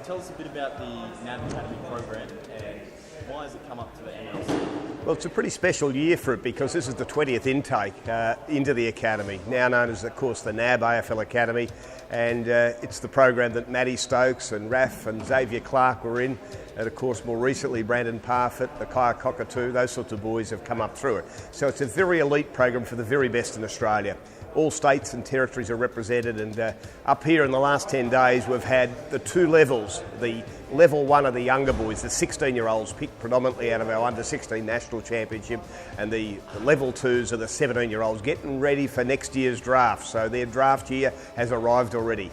tell us a bit about the NAB Academy program and why has it come up to the MLLC? Well, it's a pretty special year for it because this is the 20th intake into the Academy, now known as, of course, the NAB AFL Academy, and it's the program that Matty Stokes and Raf and Xavier Clark were in, and of course more recently Brandon Parfitt, the Kaya Cockatoo, those sorts of boys have come up through it. So it's a very elite program for the very best in Australia. All states and territories are represented, and up here in the last 10 days we've had the two levels. The level one are the younger boys, the 16-year-olds picked predominantly out of our under-16 national championship, and the level twos are the 17-year-olds getting ready for next year's draft. So their draft year has arrived already.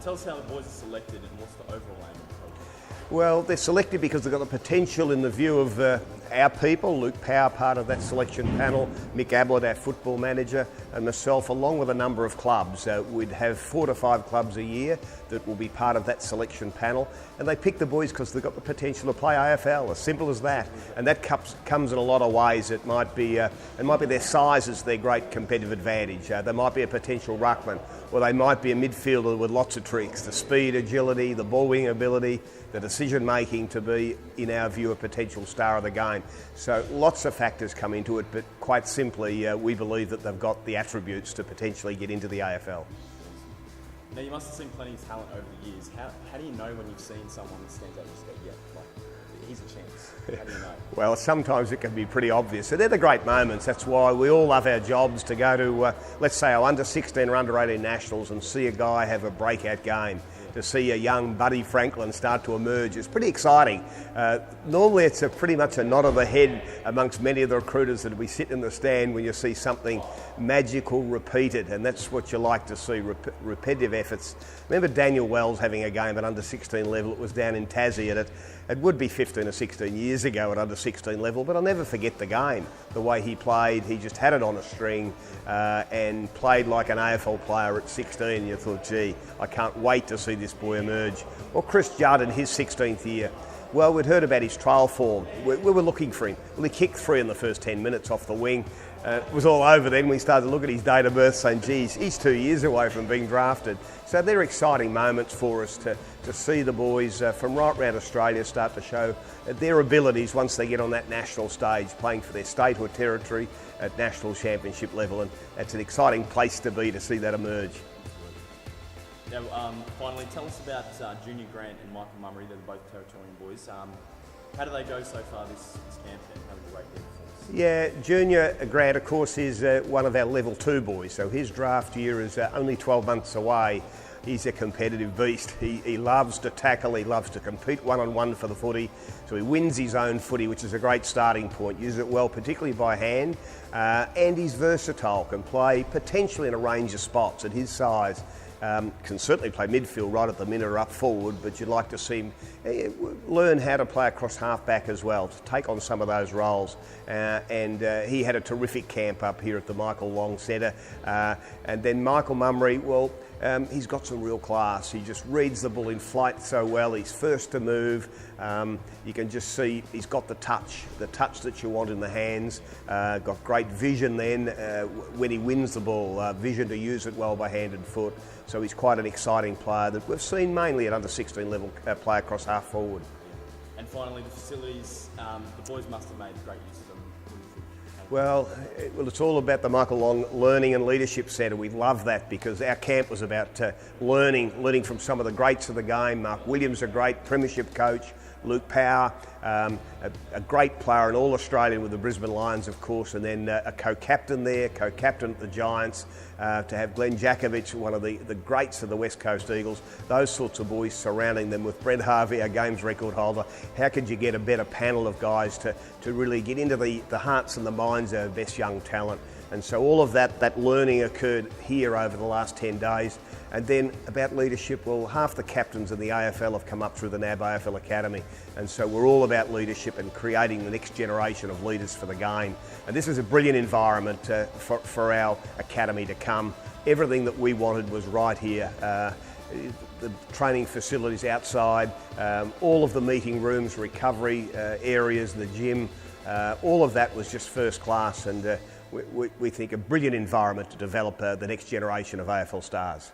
Tell us how the boys are selected and what's the overall aim of the program? Well, they're selected because they've got the potential in the view of our people, Luke Power, part of that selection panel, Mick Ablett, our football manager, and myself, along with a number of clubs. We'd have 4 to 5 clubs a year that will be part of that selection panel, and they pick the boys because they've got the potential to play AFL, as simple as that. And that comes in a lot of ways. It might be their size is their great competitive advantage. They might be a potential ruckman, or they might be a midfielder with lots of tricks, the speed, agility, the ball winning ability, the decision making to be, in our view, a potential star of the game. So lots of factors come into it, but quite simply we believe that they've got the attributes to potentially get into the AFL. Now you must have seen plenty of talent over the years. How do you know when you've seen someone that stands out and just go, yeah, like, he's a chance? How do you know? Well, sometimes it can be pretty obvious. So they're the great moments. That's why we all love our jobs, to go to, let's say, our under-16 or under-18 nationals and see a guy have a breakout game. To see a young Buddy Franklin start to emerge. It's pretty exciting. Normally it's pretty much a nod of the head amongst many of the recruiters that we sit in the stand when you see something magical repeated, and that's what you like to see, repetitive efforts. Remember Daniel Wells having a game at under-16 level. It was down in Tassie, and it would be 15 or 16 years ago at under-16 level, but I'll never forget the game. The way he played, he just had it on a string and played like an AFL player at 16. You thought, gee, I can't wait to see this boy emerge. Or Chris Judd in his 16th year. Well, we'd heard about his trial form. We were looking for him. Well, he kicked 3 in the first 10 minutes off the wing. It was all over then. We started to look at his date of birth saying, geez, he's 2 years away from being drafted. So they're exciting moments for us to see the boys from right around Australia start to show their abilities once they get on that national stage, playing for their state or territory at national championship level. And that's an exciting place to be, to see that emerge. Now, finally, tell us about Junior Grant and Michael Mummery. They're both Territorian boys. How do they go so far this camp, and how would you rate their performance? Yeah, Junior Grant, of course, is one of our level 2 boys, so his draft year is only 12 months away. He's a competitive beast. He loves to tackle, he loves to compete one-on-one for the footy, so he wins his own footy, which is a great starting point. Uses it well, particularly by hand, and he's versatile, can play potentially in a range of spots at his size. Can certainly play midfield right at the minute or up forward, but you'd like to see him learn how to play across half-back as well, to take on some of those roles. And he had a terrific camp up here at the Michael Long Centre. And then Michael Mummery, well, he's got some real class. He just reads the ball in flight so well. He's first to move. You can just see he's got the touch that you want in the hands. Got great vision then when he wins the ball, vision to use it well by hand and foot. So he's quite an exciting player that we've seen mainly at under-16 level play across half forward. And finally, the facilities, the boys must have made great use of them. Well, it's all about the Michael Long Learning and Leadership Centre. We love that because our camp was about learning from some of the greats of the game. Mark Williams, a great premiership coach. Luke Power, a great player, an All-Australian with the Brisbane Lions, of course, and then a co-captain there, co-captain at the Giants, to have Glenn Jakovich, one of the greats of the West Coast Eagles, those sorts of boys surrounding them with Brent Harvey, our games record holder. How could you get a better panel of guys to really get into the hearts and the minds of our best young talent? And so all of that learning occurred here over the last 10 days. And then about leadership, well, half the captains in the AFL have come up through the NAB AFL Academy. And so we're all about leadership and creating the next generation of leaders for the game. And this is a brilliant environment for our academy to come. Everything that we wanted was right here. The training facilities outside, all of the meeting rooms, recovery areas, the gym, all of that was just first class, and we think a brilliant environment to develop the next generation of AFL stars.